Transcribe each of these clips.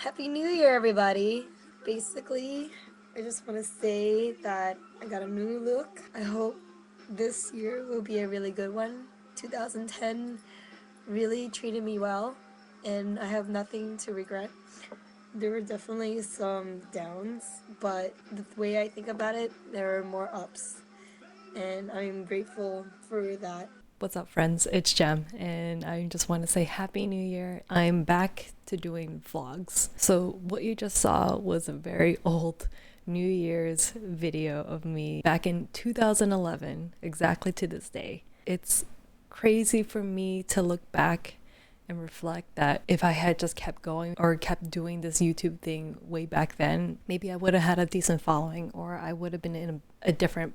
Happy New Year, everybody! Basically, I just want to say that I got a new look. I hope this year will be a really good one. 2010 really treated me well, and I have nothing to regret. There were definitely some downs, but the way I think about it, there are more ups, and I'm grateful for that. What's up, friends? It's Jem, and I just want to say Happy New Year. I'm back to doing vlogs. So, what you just saw was a very old New Year's video of me back in 2011, exactly to this day. It's crazy for me to look back and reflect that if I had just kept going or kept doing this YouTube thing way back then, maybe I would have had a decent following or I would have been in a different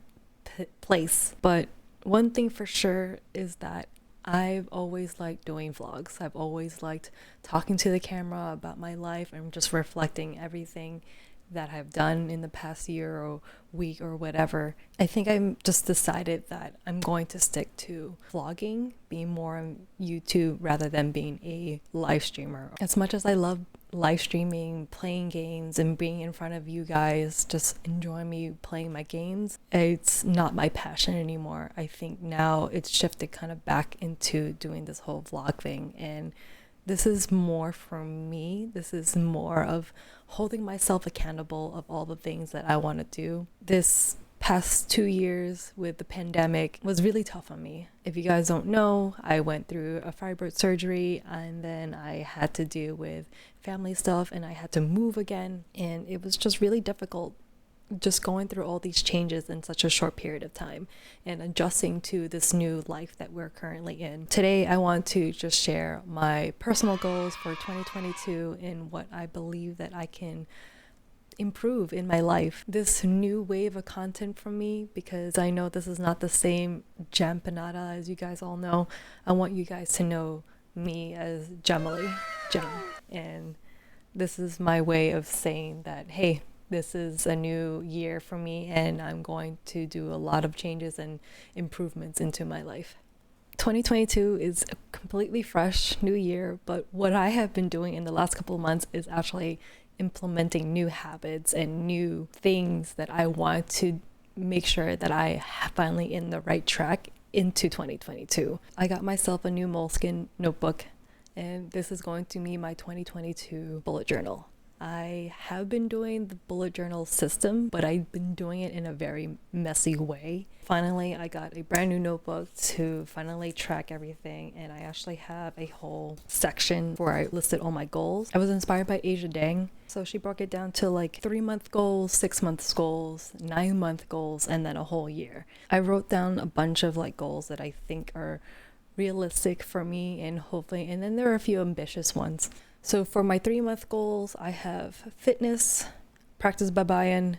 place. But one thing for sure is that I've always liked doing vlogs. I've always liked talking to the camera about my life and just reflecting everything that I've done in the past year or week or whatever. I think I'm just decided that I'm going to stick to vlogging, being more on YouTube rather than being a live streamer. As much as I love live streaming, playing games, and being in front of you guys, just enjoying me playing my games, it's not my passion anymore. I think now it's shifted kind of back into doing this whole vlog thing, and this is more for me. This is more of holding myself accountable of all the things that I want to do. This past 2 years with the pandemic was really tough on me. If you guys don't know, I went through a fibroid surgery and then I had to deal with family stuff and I had to move again. And it was just really difficult just going through all these changes in such a short period of time and adjusting to this new life that we're currently in. Today, I want to just share my personal goals for 2022 and what I believe that I can improve in my life. This new wave of content from me, because I know this is not the same Jampanada as you guys all know. I want you guys to know me as jemellee, Jem. And this is my way of saying that, hey, this is a new year for me and I'm going to do a lot of changes and improvements into my life. 2022 is a completely fresh new year, but what I have been doing in the last couple of months is actually implementing new habits and new things that I want to make sure that I finally in the right track into 2022. I got myself a new Moleskine notebook, and this is going to be my 2022 bullet journal. I have been doing the bullet journal system, but I've been doing it in a very messy way. Finally, I got a brand new notebook to finally track everything, and I actually have a whole section where I listed all my goals. I was inspired by Asia Dang, so she broke it down to like 3-month goals, 6-month goals, 9-month goals, and then a whole year. I wrote down a bunch of like goals that I think are realistic for me and hopefully, and then there are a few ambitious ones. So for my 3-month goals, I have fitness, practice babayan,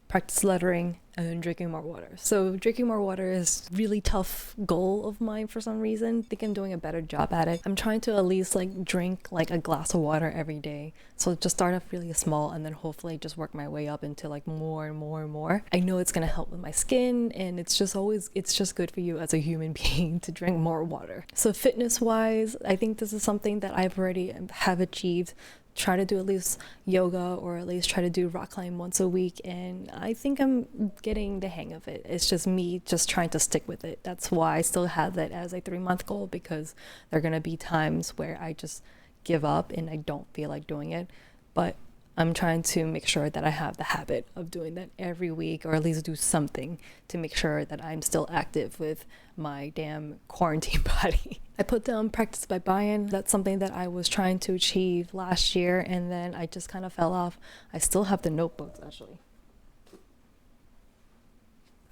practice lettering, and then drinking more water. So drinking more water is really tough goal of mine for some reason. I think I'm doing a better job at it. I'm trying to at least like drink like a glass of water every day. So just start off really small and then hopefully just work my way up into like more and more and more. I know it's gonna help with my skin and it's just good for you as a human being to drink more water. So fitness wise, I think this is something that I've already have achieved. Try to do at least yoga or at least try to do rock climb once a week, and I think I'm getting the hang of it. It's just me just trying to stick with it. That's why I still have that as a 3-month goal, because there are going to be times where I just give up and I don't feel like doing it, but I'm trying to make sure that I have the habit of doing that every week, or at least do something to make sure that I'm still active with my damn quarantine body. I put down practice by buy-in. That's something that I was trying to achieve last year, and then I just kind of fell off. I still have the notebooks, actually.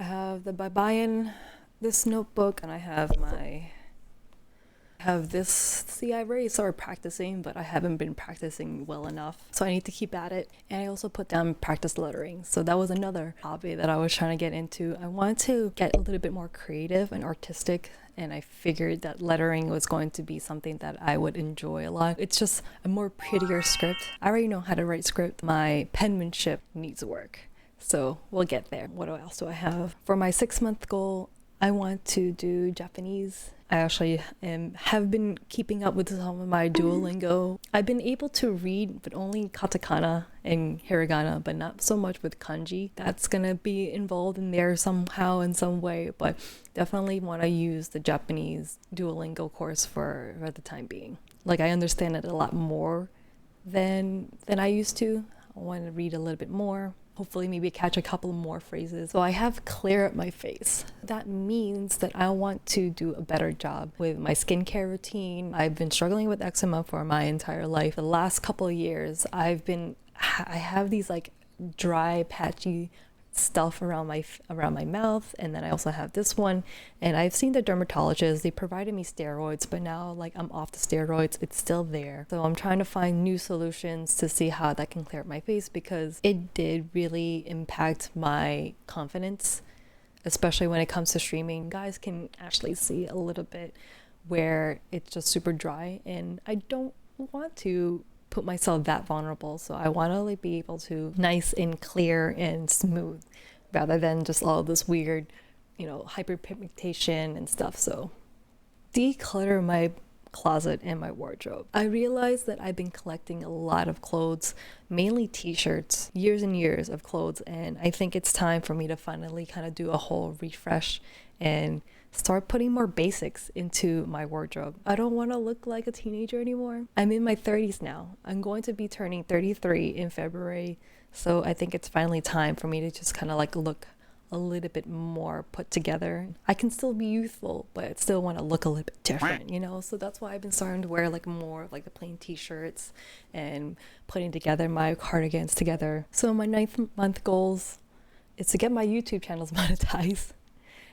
I have the by buy-in, this notebook, and I have this. See, I've already started practicing, but I haven't been practicing well enough, so I need to keep at it. And I also put down practice lettering, so that was another hobby that I was trying to get into. I wanted to get a little bit more creative and artistic, and I figured that lettering was going to be something that I would enjoy a lot. It's just a more prettier script. I already know how to write script. My penmanship needs work, so we'll get there. What else do I have? For my 6-month goal, I want to do Japanese. I actually have been keeping up with some of my Duolingo. I've been able to read, but only katakana and hiragana, but not so much with kanji. That's gonna be involved in there somehow in some way, but definitely want to use the Japanese Duolingo course for the time being. Like, I understand it a lot more than I used to. I want to read a little bit more. Hopefully maybe catch a couple more phrases. So I have clear up my face. That means that I want to do a better job with my skincare routine. I've been struggling with eczema for my entire life. The last couple of years, I have these like dry, patchy stuff around my mouth, and then I also have this one, and I've seen the dermatologist. They provided me steroids, but now like I'm off the steroids, it's still there. So I'm trying to find new solutions to see how that can clear up my face, because it did really impact my confidence, especially when it comes to streaming. You guys can actually see a little bit where it's just super dry, and I don't want to put myself that vulnerable. So I want to like be able to nice and clear and smooth, rather than just all this weird, hyperpigmentation and stuff. So declutter my closet and my wardrobe. I realized that I've been collecting a lot of clothes, mainly t-shirts, years and years of clothes, and I think it's time for me to finally kind of do a whole refresh and start putting more basics into my wardrobe. I don't want to look like a teenager anymore. I'm in my 30s now. I'm going to be turning 33 in February. So I think it's finally time for me to just kind of like look a little bit more put together. I can still be youthful, but I still want to look a little bit different, So that's why I've been starting to wear like more of like the plain t-shirts and putting together my cardigans together. So my 9th month goals is to get my YouTube channels monetized,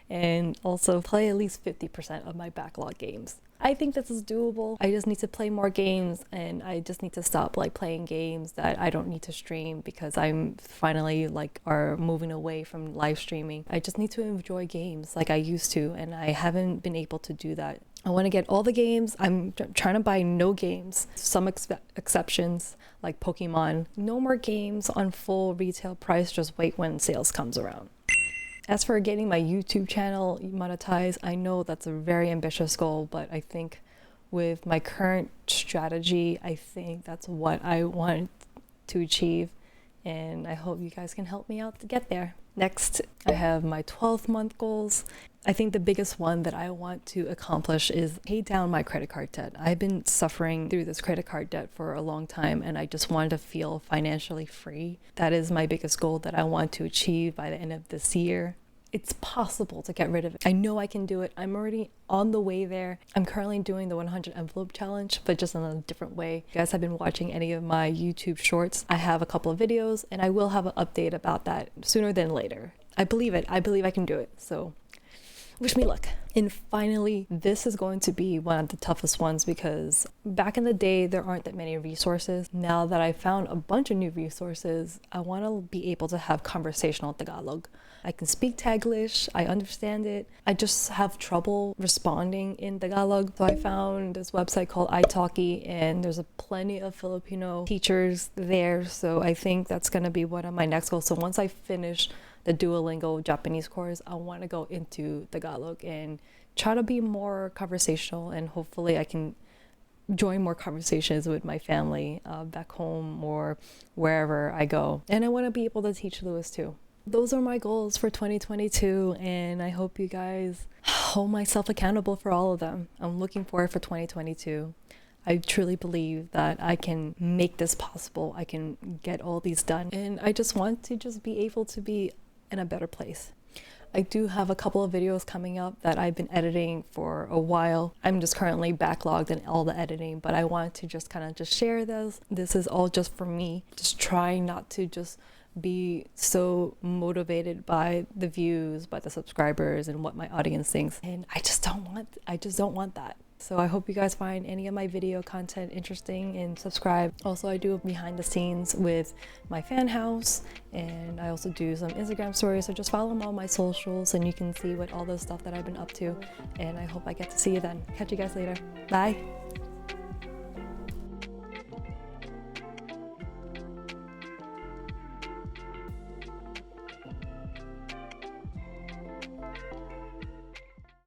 and also play at least 50% of my backlog games. I think this is doable. I just need to play more games, and I just need to stop like playing games that I don't need to stream, because I'm finally are moving away from live streaming. I just need to enjoy games like I used to, and I haven't been able to do that. I want to get all the games. I'm trying to buy no games. Some exceptions like Pokemon. No more games on full retail price. Just wait when sales comes around. As for getting my YouTube channel monetized, I know that's a very ambitious goal, but I think with my current strategy, I think that's what I want to achieve, and I hope you guys can help me out to get there. Next, I have my 12th month goals. I think the biggest one that I want to accomplish is pay down my credit card debt. I've been suffering through this credit card debt for a long time, and I just wanted to feel financially free. That is my biggest goal that I want to achieve by the end of this year. It's possible to get rid of it. I know I can do it. I'm already on the way there. I'm currently doing the 100 envelope challenge, but just in a different way. If you guys have been watching any of my YouTube shorts, I have a couple of videos, and I will have an update about that sooner than later. I believe it. I believe I can do it. So wish me luck. And finally, this is going to be one of the toughest ones, because back in the day, there aren't that many resources. Now that I found a bunch of new resources, I want to be able to have conversational Tagalog. I can speak Taglish, I understand it. I just have trouble responding in Tagalog. So I found this website called italki, and there's plenty of Filipino teachers there. So I think that's going to be one of my next goals. So once I finish the Duolingo Japanese course, I want to go into Tagalog and try to be more conversational, and hopefully I can join more conversations with my family back home or wherever I go. And I want to be able to teach Lewis too. Those are my goals for 2022, and I hope you guys hold myself accountable for all of them. I'm looking forward for 2022. I truly believe that I can make this possible. I can get all these done, and I just want to just be able to be in a better place. I do have a couple of videos coming up that I've been editing for a while. I'm just currently backlogged in all the editing, but I want to just kind of just share this. This is all just for me. Just trying not to just be so motivated by the views, by the subscribers, and what my audience thinks. And I just don't want that. So I hope you guys find any of my video content interesting and subscribe. Also, I do behind the scenes with my fan house, and I also do some Instagram stories. So just follow all my socials and you can see what all the stuff that I've been up to. And I hope I get to see you then. Catch you guys later. Bye.